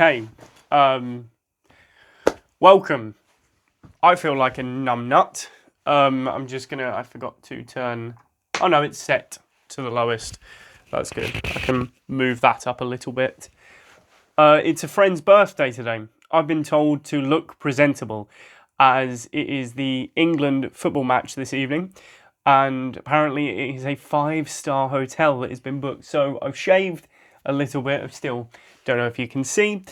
Okay. Welcome. I feel like a numbnut. I forgot to turn. Oh no, it's set to the lowest. That's good. I can move that up a little bit. It's a friend's birthday today. I've been told to look presentable as it is the England football match this evening. And apparently it is a 5-star hotel that has been booked. So I've shaved a little bit. I still don't know if you can see.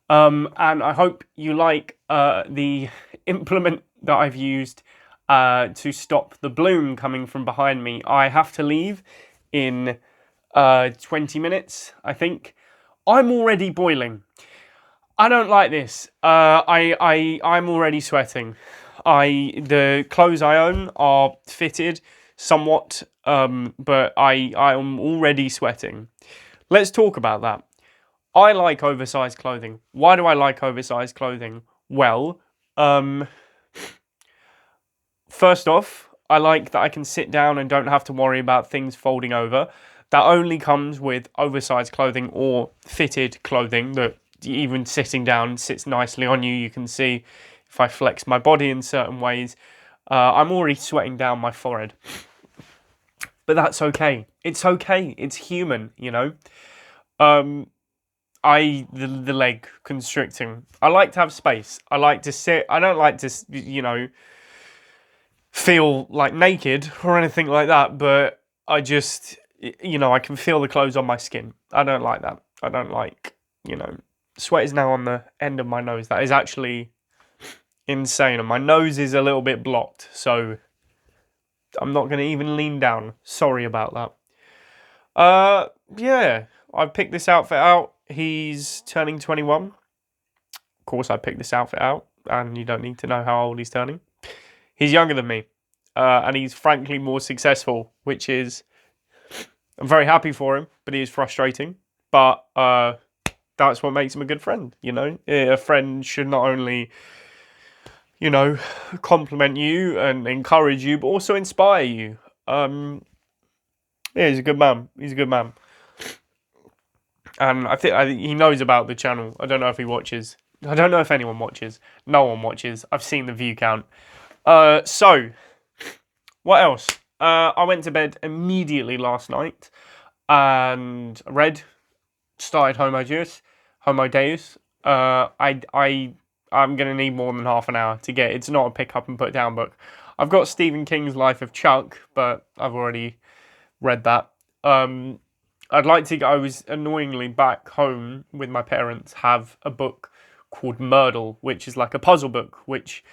And I hope you like the implement that I've used to stop the bloom coming from behind me. I have to leave in 20 minutes, I think. I'm already boiling. I don't like this. I'm already sweating. The clothes I own are fitted somewhat, but I am already sweating. Let's talk about that. I like oversized clothing. Why do I like oversized clothing? Well, first off, I like that I can sit down and don't have to worry about things folding over. That only comes with oversized clothing or fitted clothing that even sitting down sits nicely on you. You can see if I flex my body in certain ways. I'm already sweating down my forehead. But that's okay. It's okay. It's human, you know. The leg constricting. I like to have space. I like to sit. I don't like to, feel like naked or anything like that, but I just, I can feel the clothes on my skin. I don't like that. I don't like, sweat is now on the end of my nose. That is actually insane. And my nose is a little bit blocked, so I'm not going to even lean down. Sorry about that. Yeah, I picked this outfit out. He's turning 21. Of course, I picked this outfit out, and you don't need to know how old he's turning. He's younger than me, and he's frankly more successful, which is, I'm very happy for him, but it is frustrating. But that's what makes him a good friend, A friend should not only, compliment you and encourage you, but also inspire you. Yeah, he's a good man. He's a good man. And I think he knows about the channel. I don't know if he watches. I don't know if anyone watches. No one watches. I've seen the view count. So, what else? I went to bed immediately last night and started Homo Deus. I'm going to need more than half an hour to get. It's not a pick up and put down book. I've got Stephen King's Life of Chuck, but I've already read that. I was annoyingly back home with my parents, have a book called Myrtle, which is like a puzzle book, which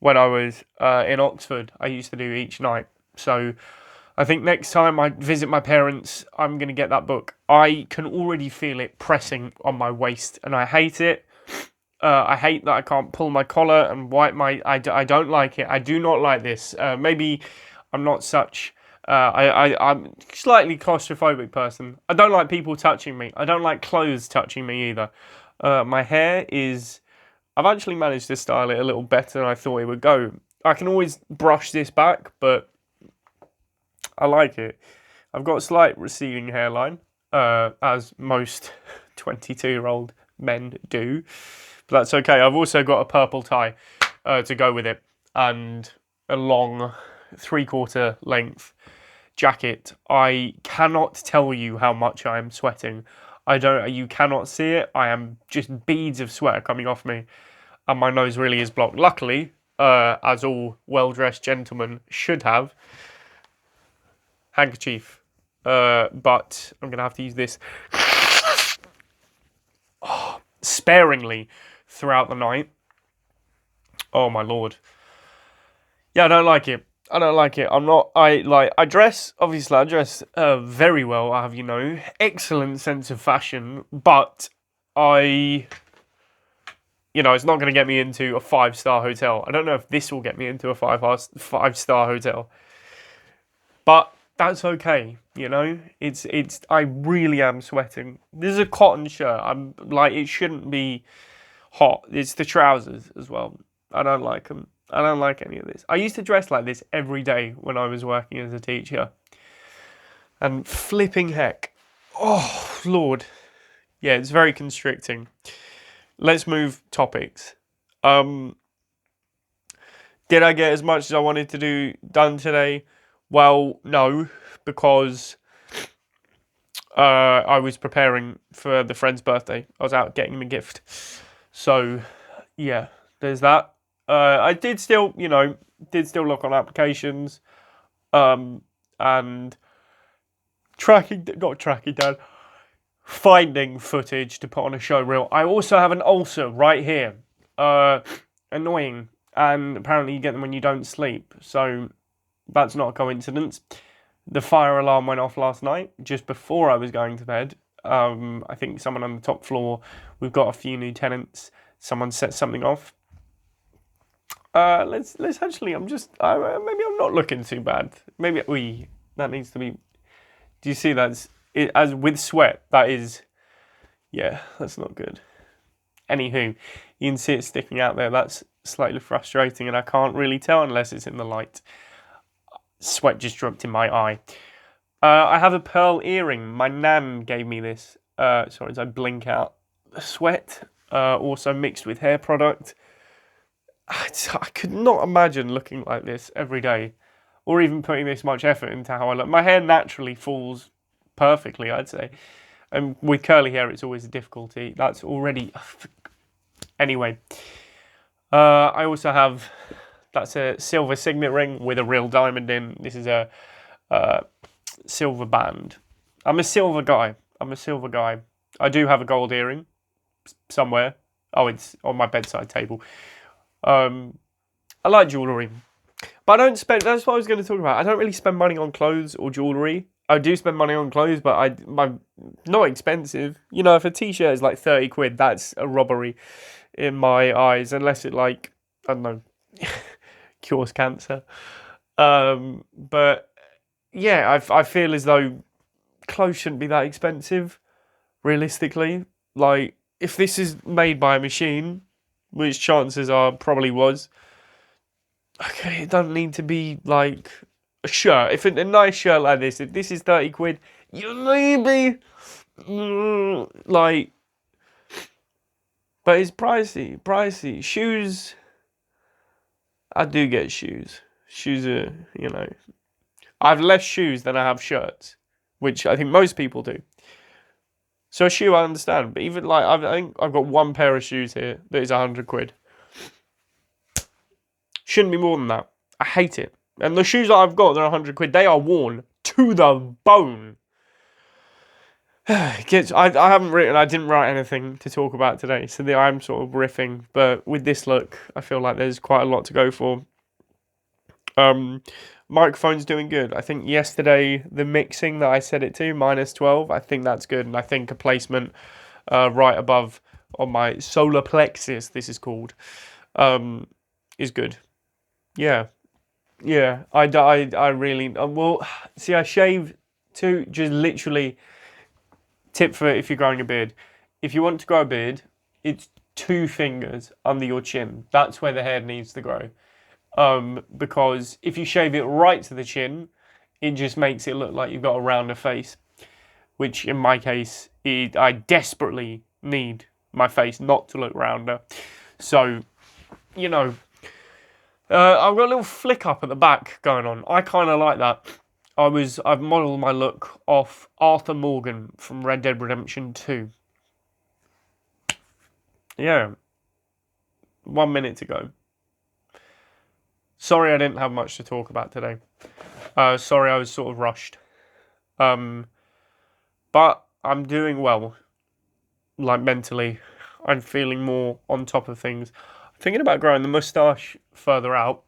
when I was in Oxford, I used to do each night. So I think next time I visit my parents, I'm going to get that book. I can already feel it pressing on my waist, and I hate it. I hate that I can't pull my collar and wipe my... I don't like it. I do not like this. Maybe I'm not such... I'm slightly claustrophobic person. I don't like people touching me. I don't like clothes touching me either. My hair is... I've actually managed to style it a little better than I thought it would go. I can always brush this back, but I like it. I've got a slight receding hairline, as most 22-year-old men do. But that's okay. I've also got a purple tie to go with it, and a long 3/4 length jacket. I cannot tell you how much I am sweating. You cannot see it. I am just beads of sweat coming off me, and my nose really is blocked. Luckily, as all well-dressed gentlemen should have, handkerchief. But I'm gonna have to use this sparingly throughout the night. Oh my lord. Yeah, I don't like it. I dress very well. I have, excellent sense of fashion, but it's not going to get me into a 5-star hotel. I don't know if this will get me into a 5-star hotel, but that's okay. I really am sweating. This is a cotton shirt. It shouldn't be hot. It's the trousers as well. I don't like them. I don't like any of this. I used to dress like this every day when I was working as a teacher. And flipping heck. Oh, Lord. Yeah, it's very constricting. let's move topics. Did I get as much as I wanted to do done today? Well, no, because I was preparing for the friend's birthday. I was out getting him a gift. So, yeah, there's that. I did still, look on applications, and not tracking down, finding footage to put on a show reel. I also have an ulcer right here. Annoying. And apparently you get them when you don't sleep. So that's not a coincidence. The fire alarm went off last night, just before I was going to bed. I think someone on the top floor, we've got a few new tenants. Someone set something off. Let's actually, maybe I'm not looking too bad. Maybe, that needs to be, do you see that? As with sweat, that is, yeah, that's not good. Anywho, you can see it sticking out there. That's slightly frustrating, and I can't really tell unless it's in the light. Sweat just dropped in my eye. I have a pearl earring. My nan gave me this. Sorry, as I blink out the sweat. Also mixed with hair product. I could not imagine looking like this every day, or even putting this much effort into how I look. My hair naturally falls perfectly, I'd say. And with curly hair, it's always a difficulty. That's already... Anyway. I also have... That's a silver signet ring with a real diamond in. This is a silver band. I'm a silver guy. I do have a gold earring somewhere. Oh, it's on my bedside table. I like jewellery. But I don't spend... That's what I was going to talk about. I don't really spend money on clothes or jewellery. I do spend money on clothes, but I'm not expensive. If a t-shirt is like 30 quid, that's a robbery in my eyes. Unless it I don't know... cures cancer. But yeah, I feel as though clothes shouldn't be that expensive, realistically. Like, if this is made by a machine, which chances are probably was, okay, it doesn't need to be like a shirt. If a nice shirt like this, if this is 30 quid, you maybe like, but it's pricey. Shoes, I do get shoes. Shoes are, I have less shoes than I have shirts, which I think most people do. So a shoe I understand, but even I think I've got one pair of shoes here that is 100 quid. Shouldn't be more than that. I hate it. And the shoes that I've got, they're 100 quid. They are worn to the bone. I didn't write anything to talk about today, so I'm sort of riffing. But with this look, I feel like there's quite a lot to go for. Microphone's doing good. I think yesterday, the mixing that I set it to, -12, I think that's good. And I think a placement right above on my solar plexus, this is called, is good. Yeah. I really... well, see, I shave to just literally... Tip for if you're growing a beard. If you want to grow a beard, it's 2 fingers under your chin. That's where the hair needs to grow. Because if you shave it right to the chin, it just makes it look like you've got a rounder face. Which, in my case, I desperately need my face not to look rounder. So, I've got a little flick up at the back going on. I kind of like that. I've modelled my look off Arthur Morgan from Red Dead Redemption 2. Yeah. 1 minute to go. Sorry I didn't have much to talk about today. Sorry I was sort of rushed. But I'm doing well. Like, mentally. I'm feeling more on top of things. I'm thinking about growing the moustache further out.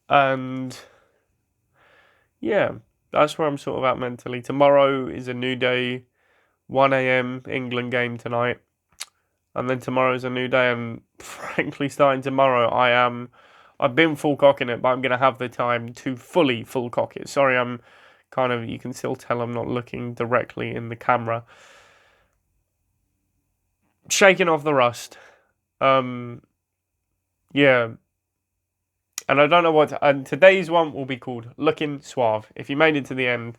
And... yeah, that's where I'm sort of at mentally. Tomorrow is a new day. 1 a.m. England game tonight. And then tomorrow's a new day. And frankly, starting tomorrow, I've been full cocking it, but I'm going to have the time to fully full cock it. Sorry, I'm kind of, you can still tell I'm not looking directly in the camera. Shaking off the rust. Yeah. And I don't know and today's one will be called Looking Suave. If you made it to the end,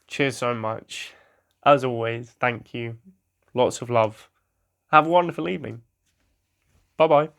cheers so much. As always, thank you. lots of love. Have a wonderful evening. Bye bye.